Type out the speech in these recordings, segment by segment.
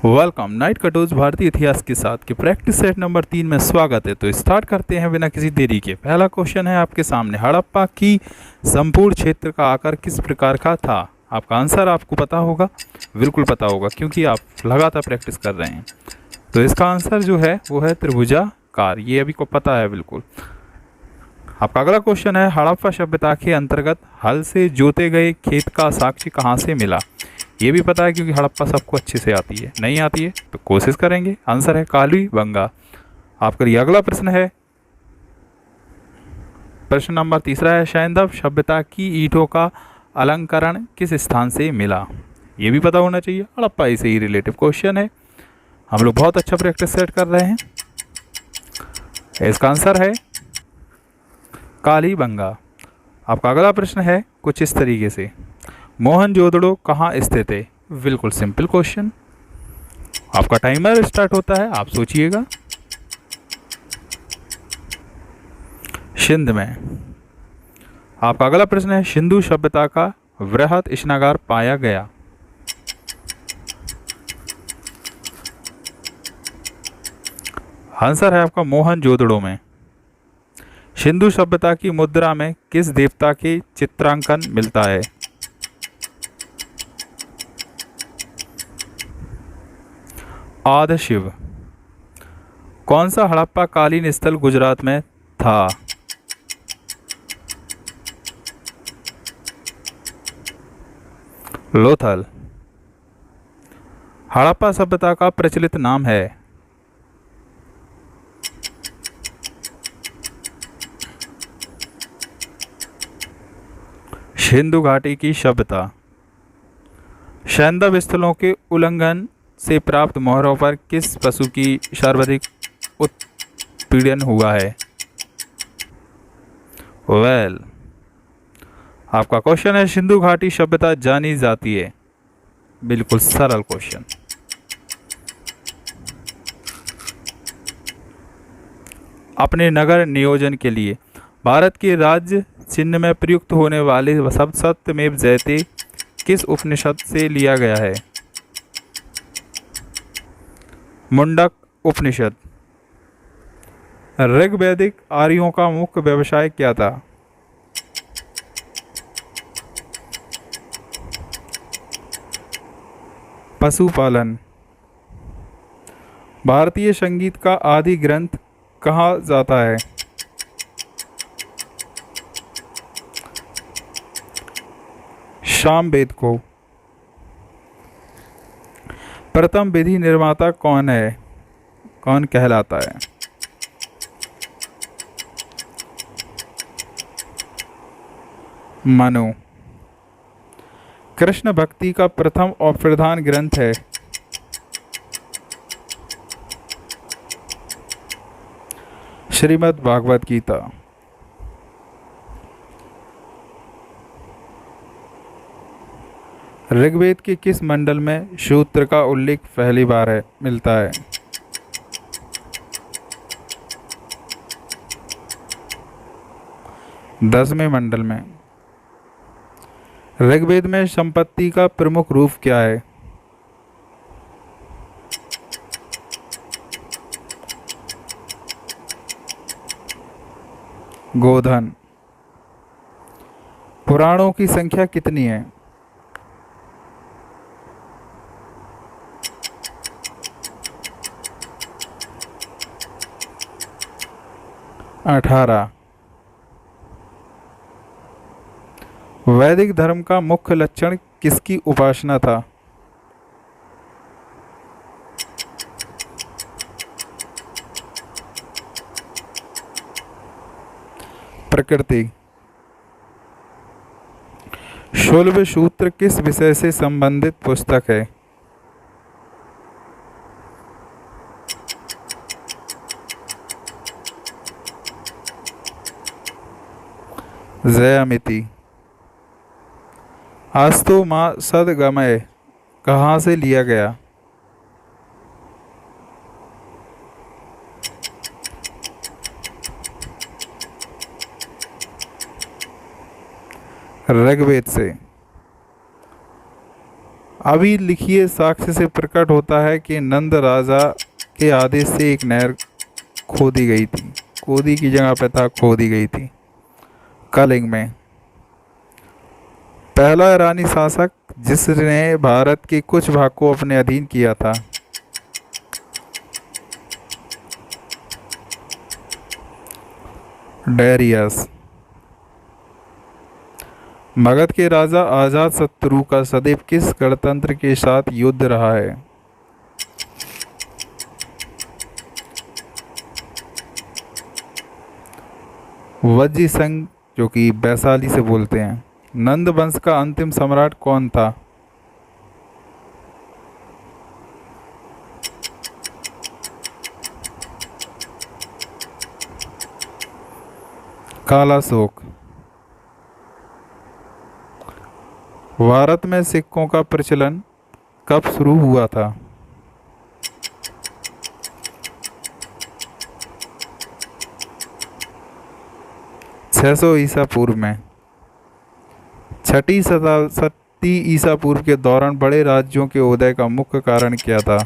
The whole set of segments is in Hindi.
वेलकम नाइट कटोज भारतीय इतिहास के साथ के प्रैक्टिस सेट नंबर 3 में स्वागत है। तो स्टार्ट करते हैं बिना किसी देरी के। पहला क्वेश्चन है आपके सामने, हड़प्पा की संपूर्ण क्षेत्र का आकार किस प्रकार का था? आपका आंसर आपको पता होगा, बिल्कुल पता होगा क्योंकि आप लगातार प्रैक्टिस कर रहे हैं। तो इसका आंसर जो है वो है त्रिभुजाकार, ये अभी को पता है बिल्कुल। आपका अगला क्वेश्चन है, हड़प्पा सभ्यता के अंतर्गत हल से जोते गए खेत का साक्ष्य कहाँ से मिला? ये भी पता है क्योंकि हड़प्पा सबको अच्छे से आती है। नहीं आती है तो कोशिश करेंगे। आंसर है कालीबंगा। आपका लिए अगला प्रश्न है, प्रश्न नंबर तीसरा है, सैंधव सभ्यता की ईंटों का अलंकरण किस स्थान से मिला? ये भी पता होना चाहिए, हड़प्पा से ही रिलेटिव क्वेश्चन है। हम लोग बहुत अच्छा प्रैक्टिस सेट कर रहे हैं। इसका आंसर है कालीबंगा। आपका अगला प्रश्न है कुछ इस तरीके से, मोहनजोदड़ो कहाँ स्थित है? बिल्कुल सिंपल क्वेश्चन। आपका टाइमर स्टार्ट होता है, आप सोचिएगा। सिंध में। आपका अगला प्रश्न है, सिंधु सभ्यता का वृहद स्नागार पाया गया? आंसर है आपका मोहनजोदड़ो में। सिंधु सभ्यता की मुद्रा में किस देवता के चित्रांकन मिलता है? आदि शिव। कौन सा हड़प्पा कालीन स्थल गुजरात में था? लोथल। हड़प्पा सभ्यता का प्रचलित नाम है? सिंधु घाटी की सभ्यता। सैंधव स्थलों के उल्लंघन से प्राप्त मोहरों पर किस पशु की सर्वाधिक उत्पीड़न हुआ है? वेल। आपका क्वेश्चन है, सिंधु घाटी सभ्यता जानी जाती है? बिल्कुल सरल क्वेश्चन। अपने नगर नियोजन के लिए भारत के राज्य चिन्ह में प्रयुक्त होने वाले शब्द सत्यमेव जयते किस उपनिषद से लिया गया है? मुंडक उपनिषद। ऋग्वैदिक आर्यों का मुख्य व्यवसाय क्या था? पशुपालन। भारतीय संगीत का आदि ग्रंथ कहा जाता है? सामवेद को। प्रथम विधि निर्माता कौन है, कौन कहलाता है? मनु। कृष्ण भक्ति का प्रथम और प्रधान ग्रंथ है? श्रीमद् भागवत गीता। ऋग्वेद के किस मंडल में सूत्र का उल्लेख पहली बार मिलता है? 10वें मंडल में। ऋग्वेद में संपत्ति का प्रमुख रूप क्या है? गोधन। पुराणों की संख्या कितनी है? 18। वैदिक धर्म का मुख्य लक्षण किसकी उपासना था? प्रकृति। शूल्ब सूत्र किस विषय से संबंधित पुस्तक है? ज्यामिति। अस्तु मां सद्गमय कहाँ से लिया गया? ऋग्वेद से। अभी लिखिए साक्ष्य से प्रकट होता है कि नंद राजा के आदेश से एक नहर खोदी गई थी। खोदी की जगह पे था खोदी गई थी। कलिंग में पहला ईरानी शासक जिसने भारत के कुछ भाग को अपने अधीन किया था। डेरियस। मगध के राजा अजात शत्रु का सदैव किस गणतंत्र के साथ युद्ध रहा है। वज्जी संघ, जो कि वैशाली से बोलते हैं। नंद वंश का अंतिम सम्राट कौन था। कालाशोक। भारत में सिक्कों का प्रचलन कब शुरू हुआ था। 600 ईसा पूर्व में। छठी शताब्दी ईसा पूर्व के दौरान बड़े राज्यों के उदय का मुख्य कारण क्या था।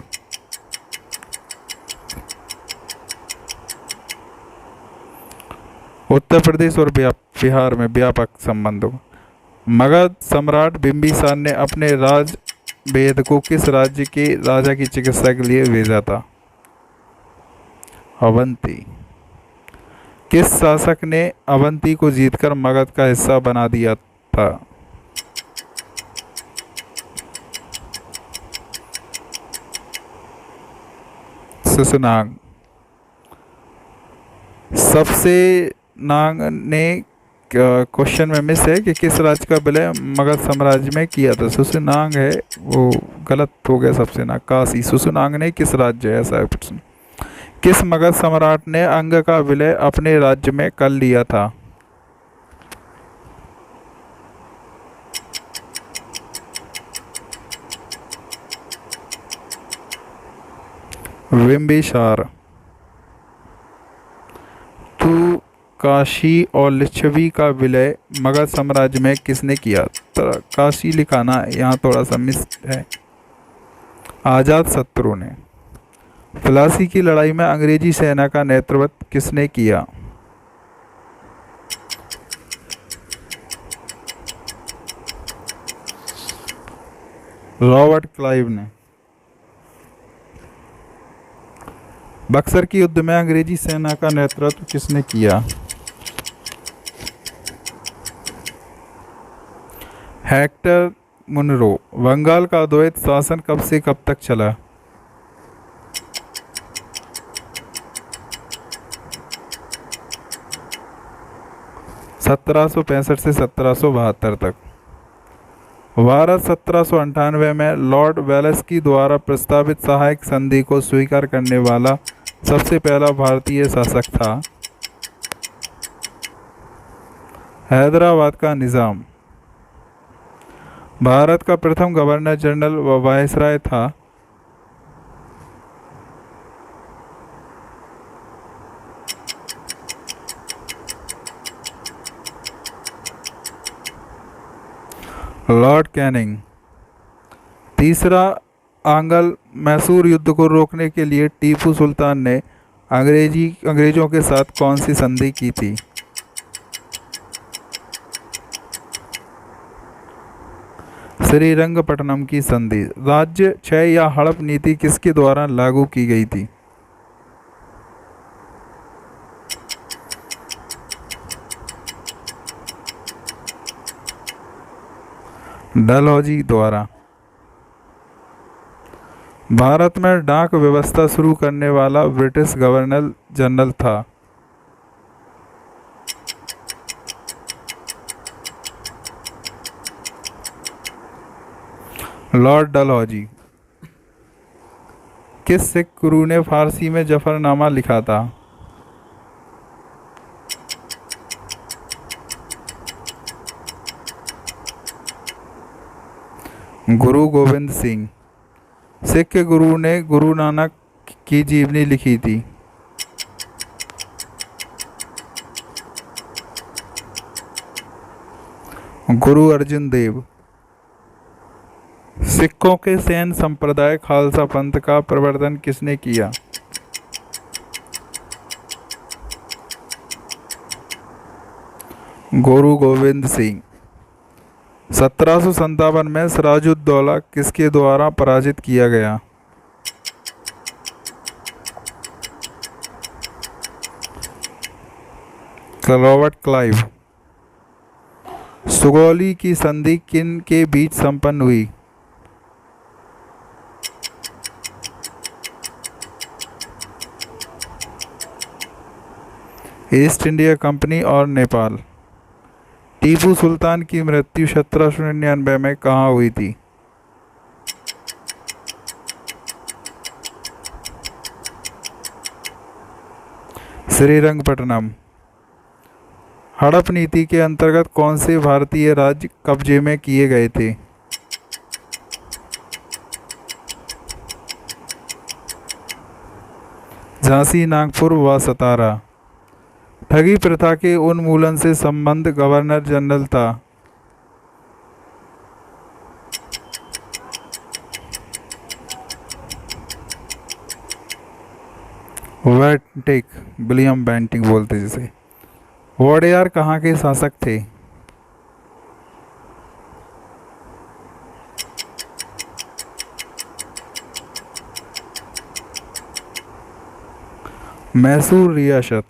उत्तर प्रदेश और बिहार में व्यापक संबंधों। मगध सम्राट बिंबिसार ने अपने राज वेद को किस राज्य के राजा की चिकित्सा के लिए भेजा था। अवंती। किस शासक ने अवंती को जीतकर मगध का हिस्सा बना दिया था। सुसनाग। सबसे नाग ने क्वेश्चन में मिस है कि किस राज्य का विलय मगध साम्राज्य में किया था। सुसनांग है, वो गलत हो गया। सबसे नाग काशी। सुसनांग ने किस राज्य है, ऐसा है प्रश्न। किस मगध सम्राट ने अंग का विलय अपने राज्य में कर लिया था। बिंबिसार। तू काशी और लिच्छवी का विलय मगध साम्राज्य में किसने किया। काशी लिखाना यहाँ थोड़ा सा मिस है। अजात शत्रु ने। प्लासी की लड़ाई में अंग्रेजी सेना का नेतृत्व किसने किया। रॉबर्ट क्लाइव ने। बक्सर के युद्ध में अंग्रेजी सेना का नेतृत्व किसने किया। Hector Munro. बंगाल का अद्वैत शासन कब से कब तक चला। सत्रह सौ 65 से 1772 तक। भारत 1798 में लॉर्ड वेलेस्ली द्वारा प्रस्तावित सहायक संधि को स्वीकार करने वाला सबसे पहला भारतीय शासक था। हैदराबाद का निज़ाम। भारत का प्रथम गवर्नर जनरल व वायसराय था। Lord Canning. तीसरा आंग्ल मैसूर युद्ध को रोकने के लिए टीपू सुल्तान ने अंग्रेजों के साथ कौन सी संधि की थी। श्रीरंगपट्टनम की संधि। राज्य क्षय या हड़प नीति किसके द्वारा लागू की गई थी। डलहौजी द्वारा। भारत में डाक व्यवस्था शुरू करने वाला ब्रिटिश गवर्नर जनरल था। लॉर्ड डलहौजी। किस सिख गुरु ने फारसी में जफरनामा लिखा था। गुरु गोविंद सिंह। सिख गुरु ने गुरु नानक की जीवनी लिखी थी। गुरु अर्जुन देव। सिखों के सैन संप्रदाय खालसा पंथ का प्रवर्तन किसने किया? गुरु गोविंद सिंह। 1757 में सिराजुद्दौला किसके द्वारा पराजित किया गया? Robert Clive. सुगौली की संधि किन के बीच संपन्न हुई? ईस्ट इंडिया कंपनी और नेपाल। टीपू सुल्तान की मृत्यु 1799 में कहाँ हुई थी? श्रीरंगपट्टनम। हड़प नीति के अंतर्गत कौन से भारतीय राज्य कब्जे में किए गए थे? झांसी, नागपुर व सतारा। ठगी प्रथा के उन्मूलन से संबंध गवर्नर जनरल था? बेंटिक, विलियम बेंटिक बोलते जिसे। वोडेयार कहाँ के शासक थे? मैसूर रियासत।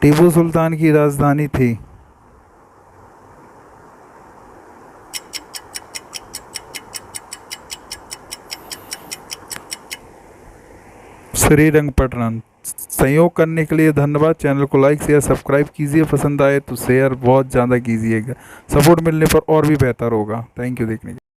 टीपू सुल्तान की राजधानी थी? श्रीरंगपट्टनम। सहयोग करने के लिए धन्यवाद। चैनल को लाइक शेयर सब्सक्राइब कीजिए। पसंद आए तो शेयर बहुत ज़्यादा कीजिएगा। सपोर्ट मिलने पर और भी बेहतर होगा। थैंक यू देखने के लिए।